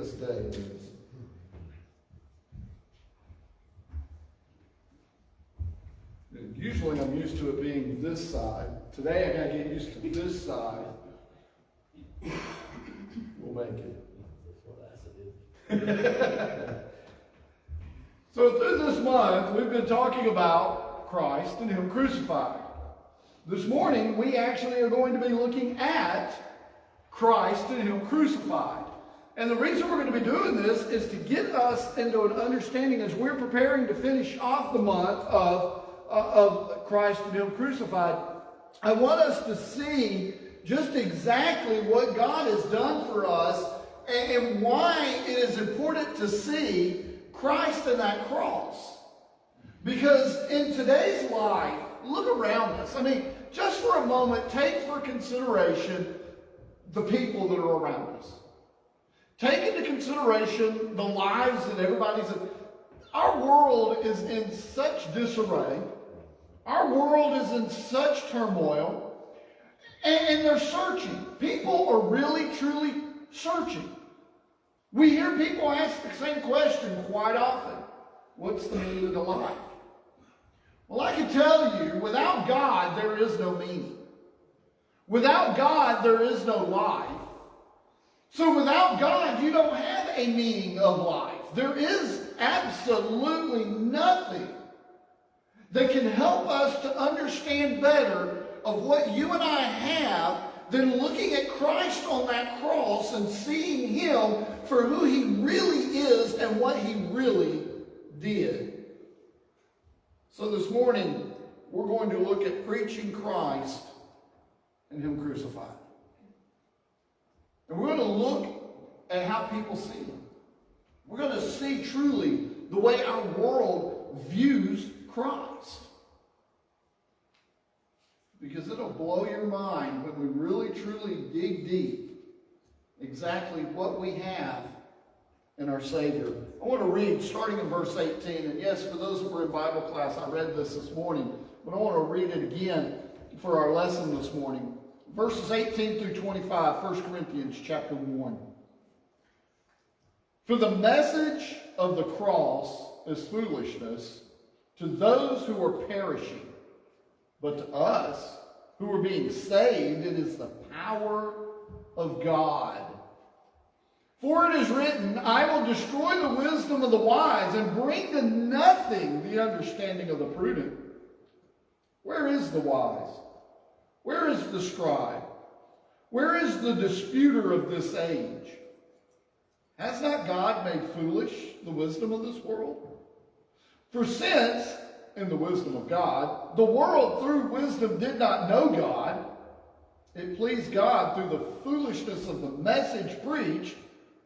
greatest day is. Usually I'm used to it being this side. Today I gotta get used to this side. We'll make it. So through this month, we've been talking about Christ and Him crucified. This morning, we actually are going to be looking at Christ and Him crucified. And the reason we're going to be doing this is to get us into an understanding as we're preparing to finish off the month of Christ and Him crucified. I want us to see just exactly what God has done for us and why it is important to see Christ and that cross. Because in today's life, look around us. I mean, just for a moment, take for consideration the people that are around us. Take into consideration the lives that everybody's in. Our world is in such disarray. Our world is in such turmoil. And they're searching. People are really, truly searching. We hear people ask the same question quite often. What's the meaning of the life? Well, I can tell you, without God, there is no meaning. Without God, there is no life. So without God, you don't have a meaning of life. There is absolutely nothing that can help us to understand better of what you and I have than looking at Christ on that cross and seeing Him for who He really is and what He really did. So this morning, we're going to look at preaching Christ and Him crucified. And we're going to look at how people see Him. We're going to see truly the way our world views Christ. Because it'll blow your mind when we really truly dig deep exactly what we have in our Savior. I want to read starting in verse 18. And yes, for those that were in Bible class, I read this morning. But I want to read it again for our lesson this morning. Verses 18 through 25, 1 Corinthians chapter 1. For the message of the cross is foolishness to those who are perishing. But to us, who are being saved, it is the power of God. For it is written, I will destroy the wisdom of the wise and bring to nothing the understanding of the prudent. Where is the wise? Where is the scribe? Where is the disputer of this age? Has not God made foolish the wisdom of this world? For since, in the wisdom of God, the world through wisdom did not know God, it pleased God through the foolishness of the message preached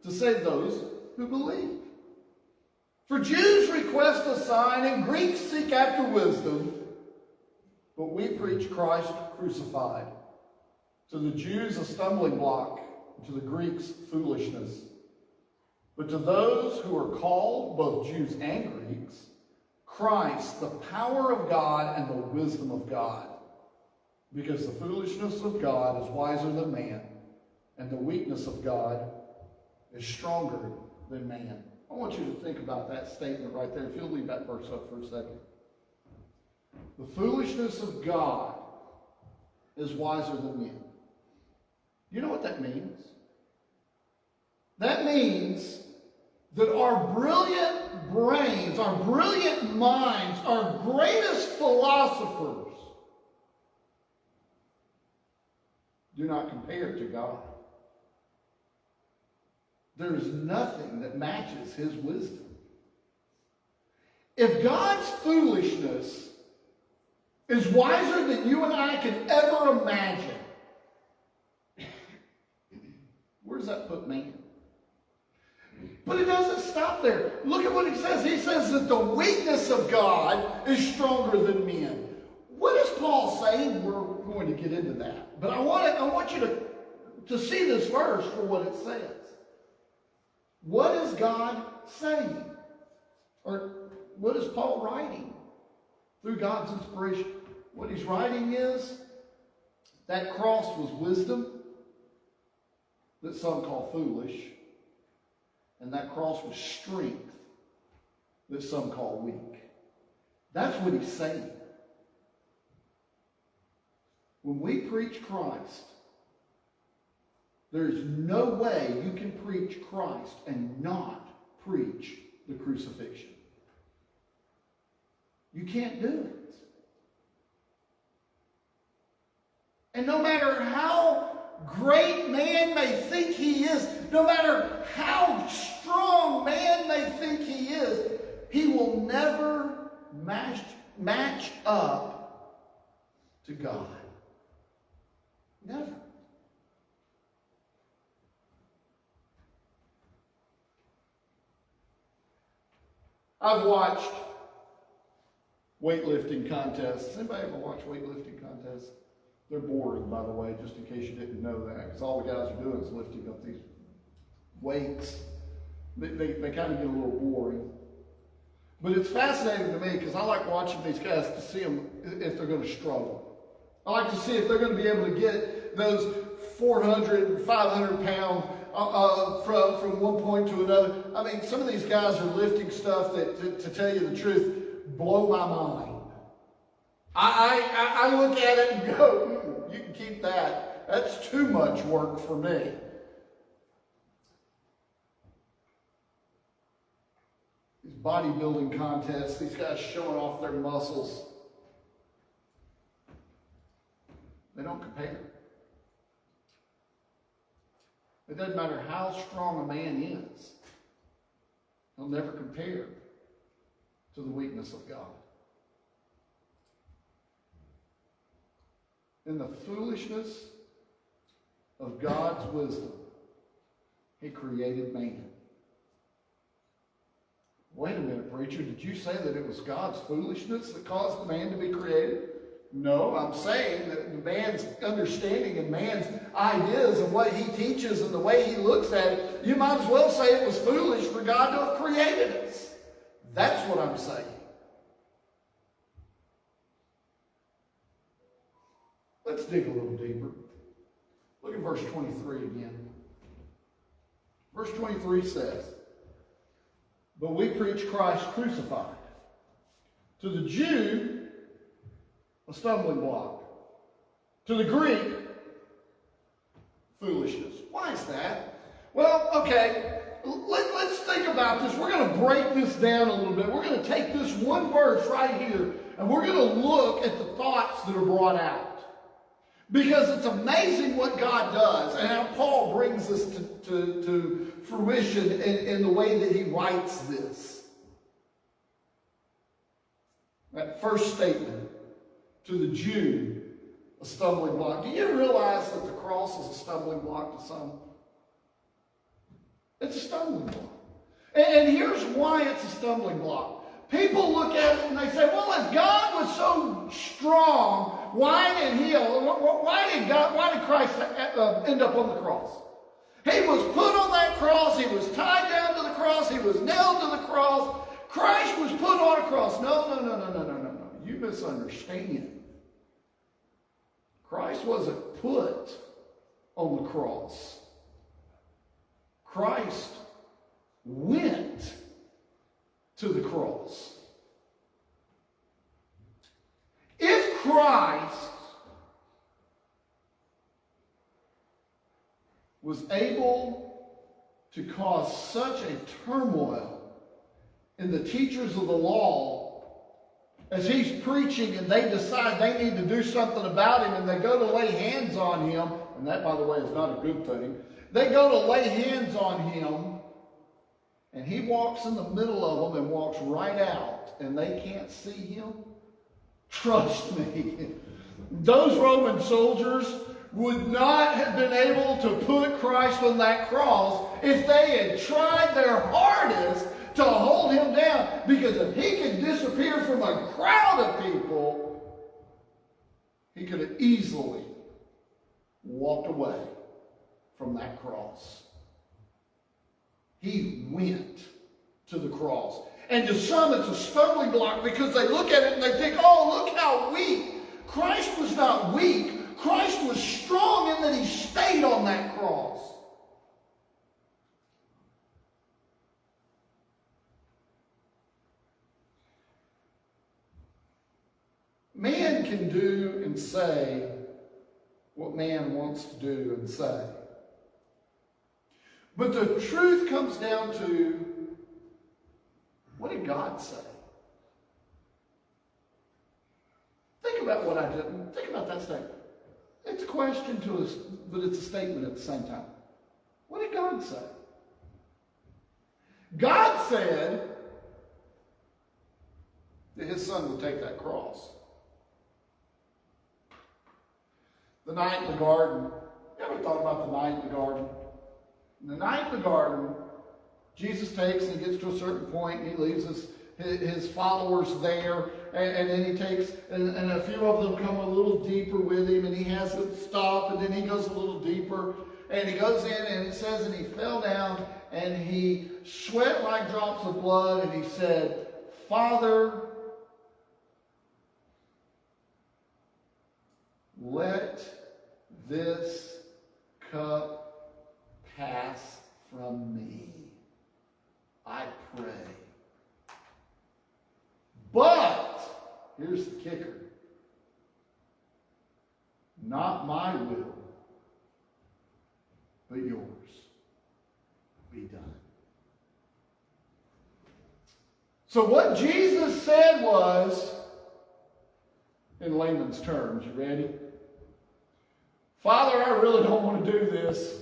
to save those who believe. For Jews request a sign and Greeks seek after wisdom, but we preach Christ crucified. To the Jews a stumbling block, to the Greeks foolishness. But to those who are called, both Jews and Greeks, Christ, the power of God and the wisdom of God. Because the foolishness of God is wiser than man, and the weakness of God is stronger than man. I want you to think about that statement right there. If you'll leave that verse up for a second. The foolishness of God is wiser than men. You know what that means? That means that our brilliant brains, our brilliant minds, our greatest philosophers do not compare to God. There is nothing that matches His wisdom. If God's foolishness is wiser than you and I can ever imagine, where does that put man? But it doesn't stop there. Look at what He says. He says that the weakness of God is stronger than men. What is Paul saying? We're going to get into that. But I want you to see this verse for what it says. What is God saying? Or what is Paul writing through God's inspiration? What he's writing is that cross was wisdom that some call foolish. And that cross was strength that some call weak. That's what he's saying. When we preach Christ, there is no way you can preach Christ and not preach the crucifixion. You can't do it. And no matter how great man may think he is, no matter how strong man may think he is, he will never match up to God. Never. I've watched weightlifting contests. Anybody ever watch weightlifting contests? They're boring, by the way, just in case you didn't know that, because all the guys are doing is lifting up these weights. They kind of get a little boring. But it's fascinating to me because I like watching these guys to see them if they're going to struggle. I like to see if they're going to be able to get those 400 and 500 pound from one point to another. I mean, some of these guys are lifting stuff that, to tell you the truth, blow my mind. I look at it and go, you can keep that. That's too much work for me. These bodybuilding contests, these guys showing off their muscles. They don't compare. It doesn't matter how strong a man is. He'll never compare to the weakness of God. In the foolishness of God's wisdom, he created man. Wait a minute, preacher, did you say that it was God's foolishness that caused the man to be created? No, I'm saying that the man's understanding and man's ideas and what he teaches and the way he looks at it, you might as well say it was foolish for God to have created us. That's what I'm saying. Let's dig a little deeper. Look at verse 23 again. Verse 23 says, "But we preach Christ crucified. To the Jew, a stumbling block. To the Greek, foolishness." Why is that? Well, okay, let's think about this. We're going to break this down a little bit. We're going to take this one verse right here, and we're going to look at the thoughts that are brought out. Because it's amazing what God does and how Paul brings this to fruition in the way that he writes this. That first statement, to the Jew, a stumbling block. Do you realize that the cross is a stumbling block to some? It's a stumbling block. And here's why it's a stumbling block. People look at it and they say, well, if God was so strong, why did Christ end up on the cross? He was put on that cross. He was tied down to the cross. He was nailed to the cross. Christ was put on a cross. No. You misunderstand. Christ wasn't put on the cross. Christ went to the cross. If Christ was able to cause such a turmoil in the teachers of the law as he's preaching and they decide they need to do something about him and they go to lay hands on him, and that, by the way, is not a good thing. They go to lay hands on him and he walks in the middle of them and walks right out and they can't see him. Trust me, those Roman soldiers would not have been able to put Christ on that cross if they had tried their hardest to hold him down. Because if he could disappear from a crowd of people, he could have easily walked away from that cross. He went to the cross. And to some, it's a stumbling block because they look at it and they think, oh, look how weak. Christ was not weak. Christ was strong in that he stayed on that cross. can do and say what man wants to do and say. But the truth comes down to, what did God say? Think about what I did. Think about that statement. It's a question to us, but it's a statement at the same time. What did God say? God said that his son would take that cross. The night in the garden. You ever thought about the night in the garden? In the night in the garden, Jesus takes and gets to a certain point and he leaves his followers there, and then he takes, and a few of them come a little deeper with him, and he has them stop, and then he goes a little deeper, and he goes in, and it says, and he fell down, and he sweat like drops of blood, and he said, Father, let this cup pass from me, I pray. But, here's the kicker, not my will, but yours be done. So what Jesus said was, in layman's terms, you ready? Father, I really don't want to do this.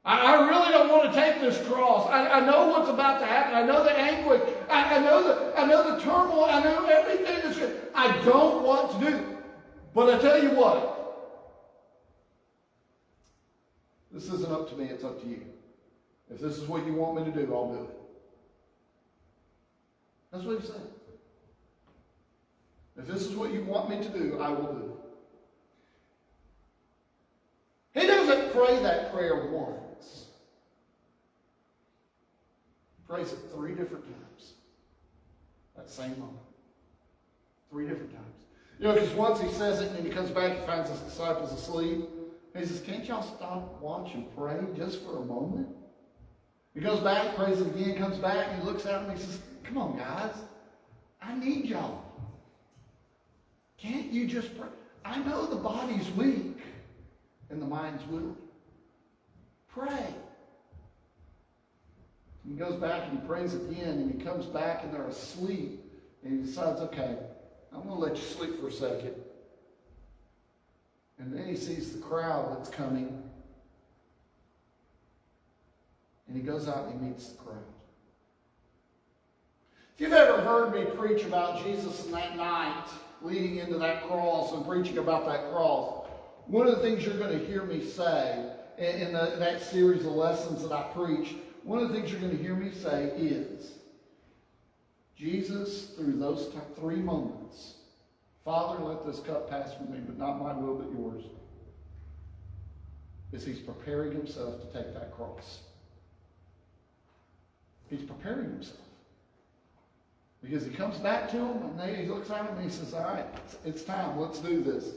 I really don't want to take this cross. I know what's about to happen. I know the anguish. I know the turmoil. I know everything that's good. I don't want to do it. But I tell you what. This isn't up to me. It's up to you. If this is what you want me to do, I'll do it. That's what he said. If this is what you want me to do, I will do it. He doesn't pray that prayer once. He prays it 3 different times. That same moment. 3 different times. You know, because once he says it and he comes back and finds his disciples asleep. He says, can't y'all stop, watch, and pray just for a moment? He goes back, prays it again, comes back, and he looks at them and he says, come on, guys. I need y'all. Can't you just pray? I know the body's weak and the mind's willing. Pray. He goes back and he prays again, and he comes back and they're asleep, and he decides, okay, I'm going to let you sleep for a second. And then he sees the crowd that's coming, and he goes out and he meets the crowd. If you've ever heard me preach about Jesus in that night leading into that cross and preaching about that cross, one of the things you're going to hear me say in that series of lessons that I preach, one of the things you're going to hear me say is, Jesus, through those 3 moments, Father, let this cup pass from me, but not my will, but yours, is he's preparing himself to take that cross. He's preparing himself. Because he comes back to them, and he looks at them, and he says, all right, it's time, let's do this.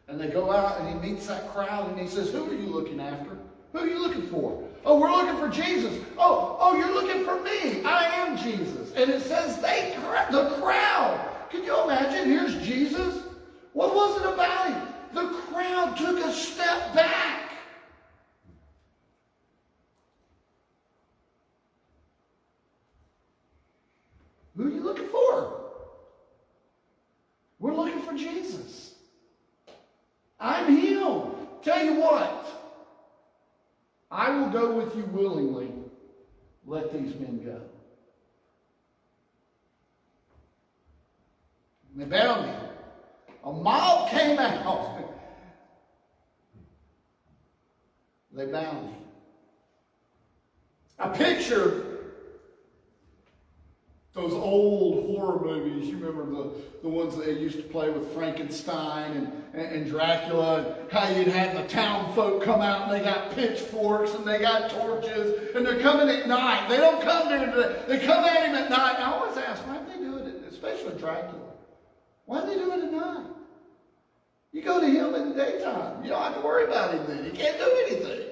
And they go out, and he meets that crowd, and he says, who are you looking after? Who are you looking for? Oh, we're looking for Jesus. Oh, you're looking for me. I am Jesus. And it says the crowd. Can you imagine? Here's Jesus. What was it about him? The crowd took a step back. Who are you looking for? We're looking for Jesus. I'm him. Tell you what. I will go with you willingly. Let these men go. And they bound him. A mob came out. They bound him. I picture those old horror movies. You remember the ones that they used to play with Frankenstein and Dracula, and how you'd have the town folk come out and they got pitchforks and they got torches and they're coming at night. They don't come during the day. They come at him at night. And I always ask, why do they do it, especially Dracula? Why do they do it at night? You go to him in the daytime. You don't have to worry about him then. He can't do anything.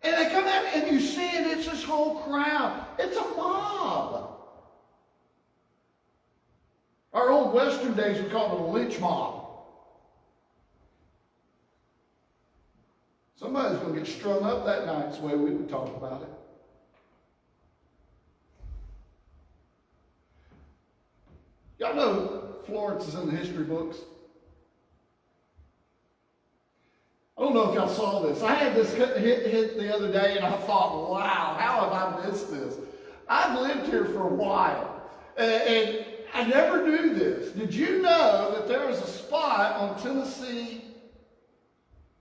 And they come out and you see it, it's this whole crowd. It's a mob. Our old Western days, we called it a lynch mob. Somebody's going to get strung up that night, is the way we would talk about it. Y'all know Florence is in the history books. I don't know if y'all saw this. I had this hit the other day, and I thought, wow, how have I missed this? I've lived here for a while, and I never knew this. Did you know that there is a spot on Tennessee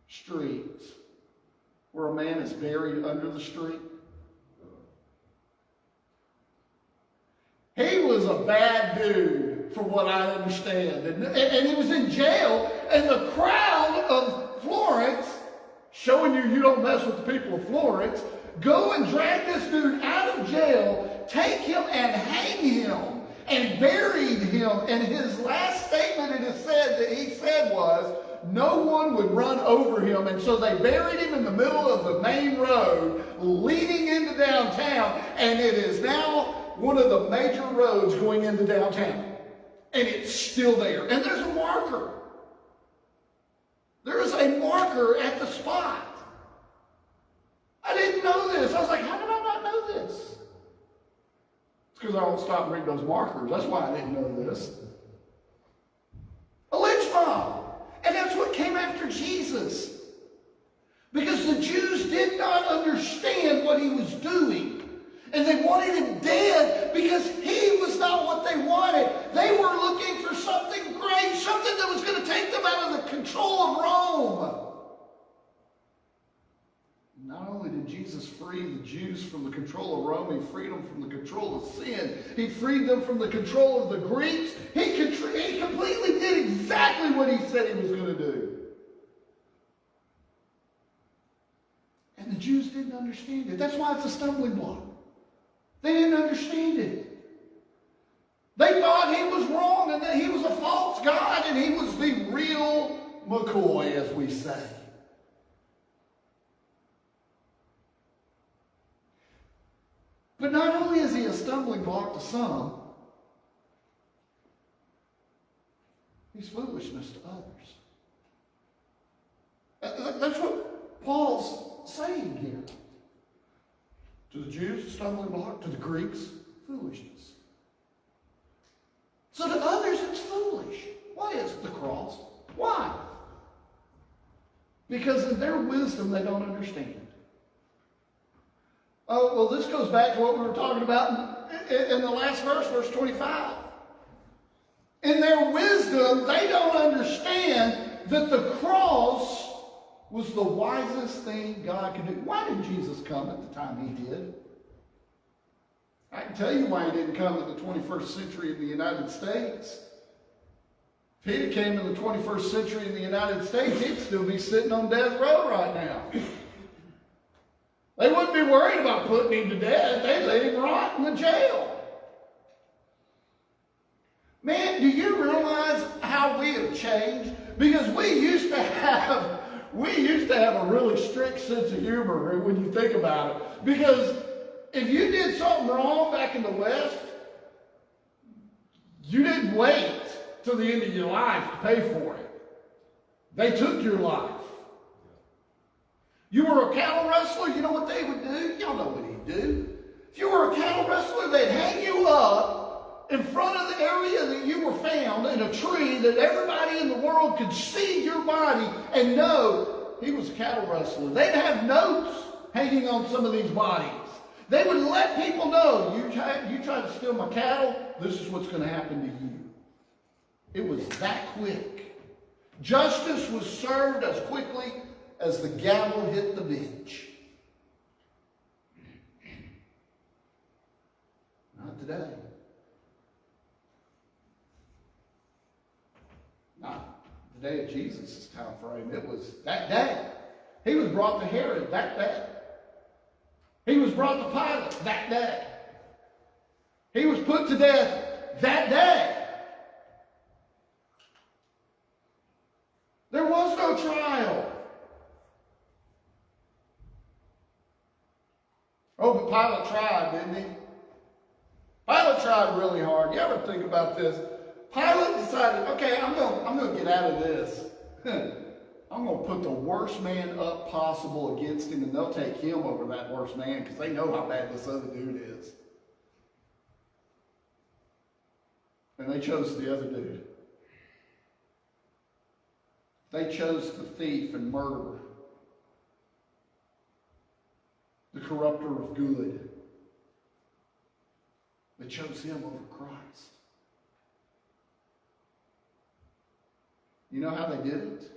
streets where a man is buried under the street? He was a bad dude, from what I understand. And he was in jail, and the crowd of Florence, showing you don't mess with the people of Florence, go and drag this dude out of jail, take him and hang him, and buried him. And his last statement, it is said that he said was, no one would run over him. And so they buried him in the middle of the main road leading into downtown, and it is now one of the major roads going into downtown. And it's still there. And there's a marker. There is a marker at the spot. I didn't know this. I was like, how did I not know this? It's because I don't stop and read those markers. That's why I didn't know this. A lynch mob. And that's what came after Jesus. Because the Jews did not understand what he was doing. And they wanted him dead because he was not what they wanted. They were looking for something great, something that was going to take them out of the control of Rome. Not only did Jesus free the Jews from the control of Rome, he freed them from the control of sin. He freed them from the control of the Greeks. He completely did exactly what he said he was going to do. And the Jews didn't understand it. That's why it's a stumbling block. They didn't understand it. They thought he was wrong and that he was a false god and he was the real McCoy, as we say. But not only is he a stumbling block to some, he's foolishness to others. That's what Paul's saying here. To the Jews, a stumbling block. To the Greeks, foolishness. So to others, it's foolish. Why is the cross? Why? Because in their wisdom, they don't understand. Oh, well, this goes back to what we were talking about in the last verse, verse 25. In their wisdom, they don't understand that the cross was the wisest thing God could do. Why did Jesus come at the time he did? I can tell you why he didn't come in the 21st century in the United States. If he'd have came in the 21st century in the United States, he'd still be sitting on death row right now. They wouldn't be worried about putting him to death. They'd let him rot in the jail. Man, do you realize how we have changed? Because we used to have a really strict sense of humor when you think about it. Because if you did something wrong back in the West, you didn't wait till the end of your life to pay for it. They took your life. You were a cattle wrestler, you know what they would do? Y'all know what he'd do. If you were a cattle wrestler, they'd hang you up in front of the area that you were found in a tree that everybody in the world could see your body and know he was a cattle wrestler. They'd have notes hanging on some of these bodies. They would let people know, you try to steal my cattle, this is what's going to happen to you. It was that quick. Justice was served as quickly as the gavel hit the bench. Not today. Not the day of Jesus' time frame. It was that day. He was brought to Herod that day. He was brought to Pilate that day. He was put to death that day. There was no trial. Oh, but Pilate tried, didn't he? Pilate tried really hard. You ever think about this? Pilate decided, okay, I'm going to get out of this. I'm going to put the worst man up possible against him, and they'll take him over that worst man because they know how bad this other dude is. And they chose the other dude. They chose the thief and murderer, the corrupter of good. They chose him over Christ. You know how they did it?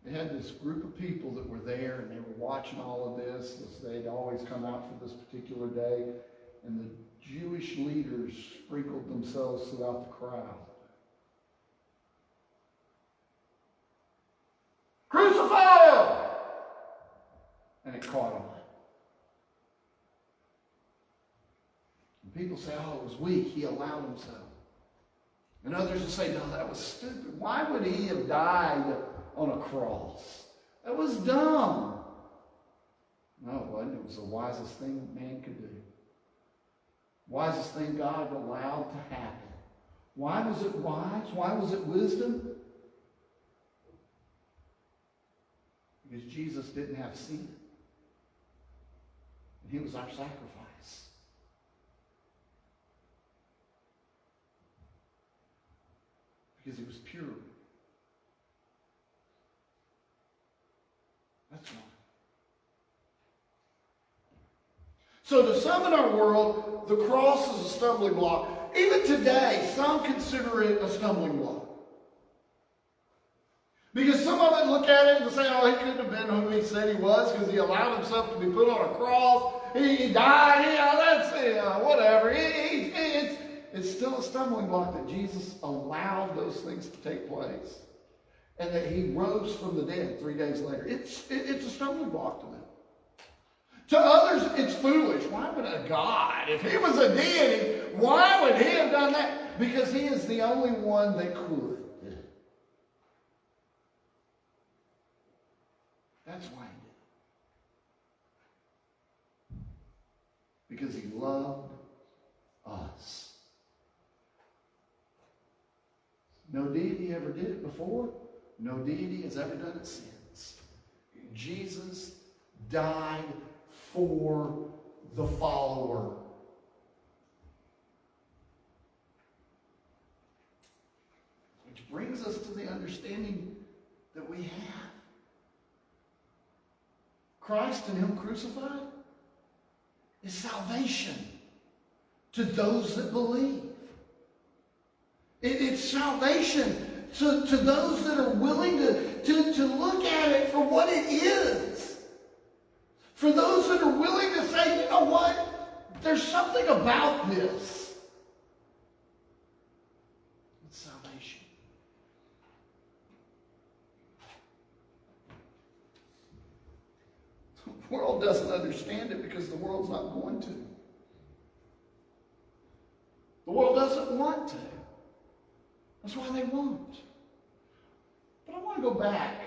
They had this group of people that were there, and they were watching all of this as they'd always come out for this particular day. And the Jewish leaders sprinkled themselves throughout the crowd. Crucify him! And it caught them. And people say, oh, it was weak. He allowed himself. And others will say, no, that was stupid. Why would he have died on a cross? That was dumb. No, it wasn't. It was the wisest thing man could do. Wisest thing God allowed to happen. Why was it wise? Why was it wisdom? Because Jesus didn't have sin. And he was our sacrifice. Because he was pure. That's why. So to some in our world, the cross is a stumbling block. Even today, some consider it a stumbling block. Because some of it look at it and say, oh, he couldn't have been who he said he was because he allowed himself to be put on a cross. He died. That's whatever. It's still a stumbling block that Jesus allowed those things to take place. And that he rose from the dead 3 days later. It's a stumbling block to them. To others, it's foolish. Why would a God, if he was a deity, why would he have done that? Because he is the only one that could. That's why he did it. Because he loved us. No deity ever did it before. No deity has ever done it since. Jesus died for the follower. Which brings us to the understanding that we have. Christ and him crucified is salvation to those that believe. It's salvation to those that are willing to look at it for what it is. For those that are willing to say, you know what? There's something about this. It's salvation. The world doesn't understand it because the world's not going to. The world doesn't want to. That's why they won't. But I want to go back.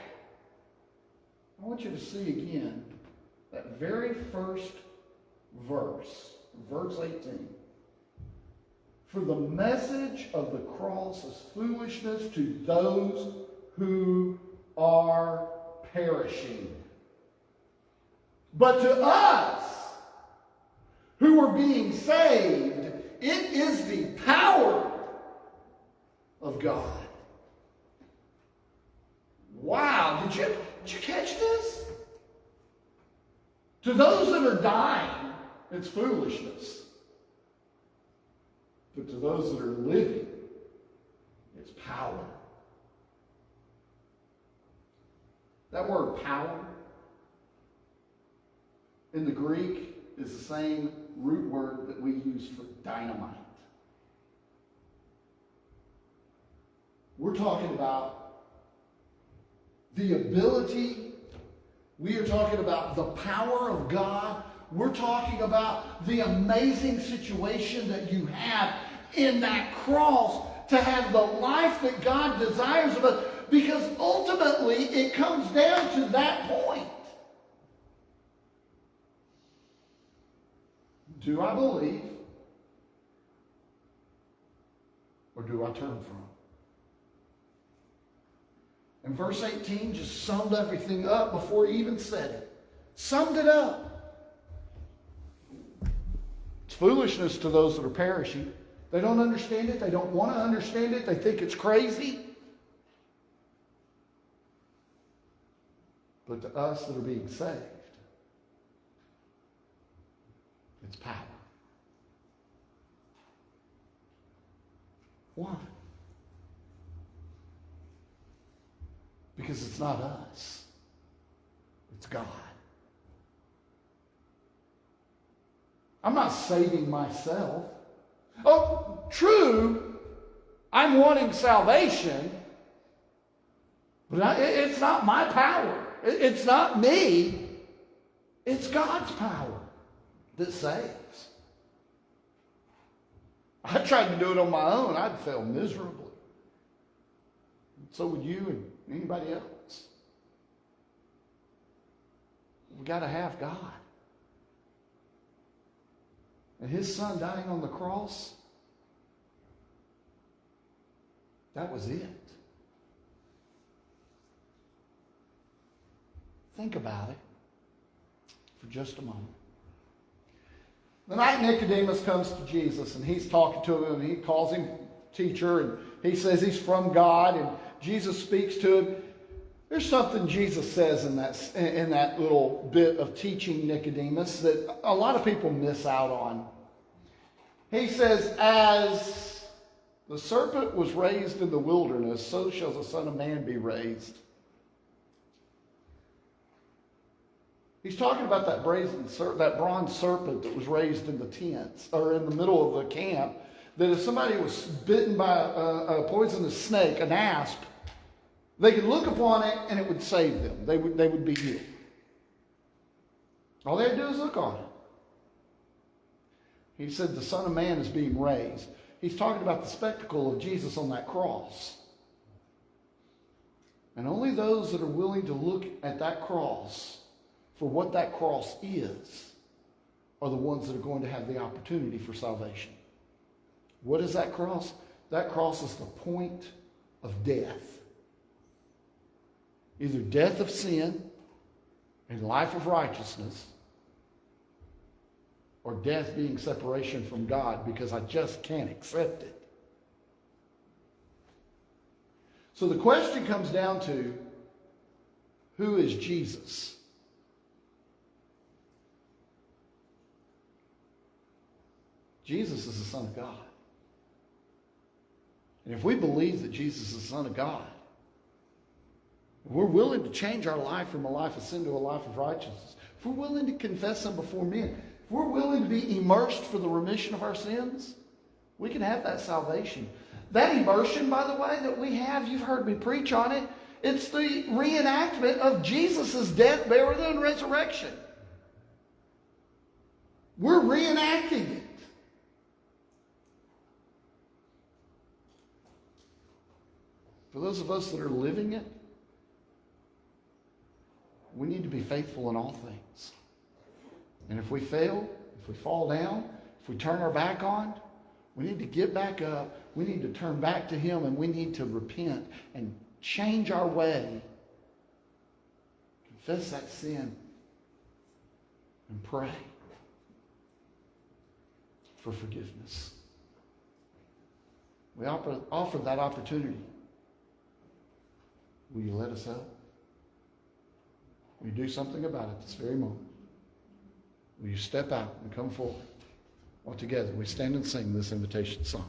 I want you to see again that very first verse, verse 18. For the message of the cross is foolishness to those who are perishing. But to us who are being saved, it is the power of God. Wow, did you catch this? To those that are dying, it's foolishness. But to those that are living, it's power. That word power in the Greek is the same root word that we use for dynamite. We're talking about the ability. We are talking about the power of God. We're talking about the amazing situation that you have in that cross to have the life that God desires of us. Because ultimately, it comes down to that point. Do I believe or do I turn from? And verse 18 just summed everything up before he even said it. Summed it up. It's foolishness to those that are perishing. They don't understand it. They don't want to understand it. They think it's crazy. But to us that are being saved, it's power. Why? Because it's not us. It's God. I'm not saving myself. Oh, true, I'm wanting salvation, but it's not my power. It's not me. It's God's power that saves. I tried to do it on my own. I'd fail miserably. So would you and anybody else. We got to have God. And his son dying on the cross, that was it. Think about it for just a moment. The night Nicodemus comes to Jesus and he's talking to him and he calls him teacher and he says he's from God and Jesus speaks to him. There's something Jesus says in that little bit of teaching Nicodemus that a lot of people miss out on. He says, as the serpent was raised in the wilderness, so shall the Son of Man be raised. He's talking about that bronze serpent that was raised in the tents, or in the middle of the camp, that if somebody was bitten by a poisonous snake, an asp, they could look upon it and it would save them. They would be healed. All they had to do is look on it. He said the Son of Man is being raised. He's talking about the spectacle of Jesus on that cross. And only those that are willing to look at that cross for what that cross is are the ones that are going to have the opportunity for salvation. What is that cross? That cross is the point of death. Either death of sin and life of righteousness, or death being separation from God because I just can't accept it. So the question comes down to, who is Jesus? Jesus is the Son of God. And if we believe that Jesus is the Son of God, if we're willing to change our life from a life of sin to a life of righteousness, if we're willing to confess Him before men, if we're willing to be immersed for the remission of our sins, we can have that salvation. That immersion, by the way, that we have, you've heard me preach on it, it's the reenactment of Jesus' death, burial, and resurrection. We're reenacting it. For those of us that are living it, we need to be faithful in all things. And if we fail, if we fall down, if we turn our back on, we need to get back up. We need to turn back to Him, and we need to repent and change our way. Confess that sin and pray for forgiveness. We offer that opportunity. Will you let us help? Will you do something about it this very moment? Will you step out and come forward? All together, we stand and sing this invitation song.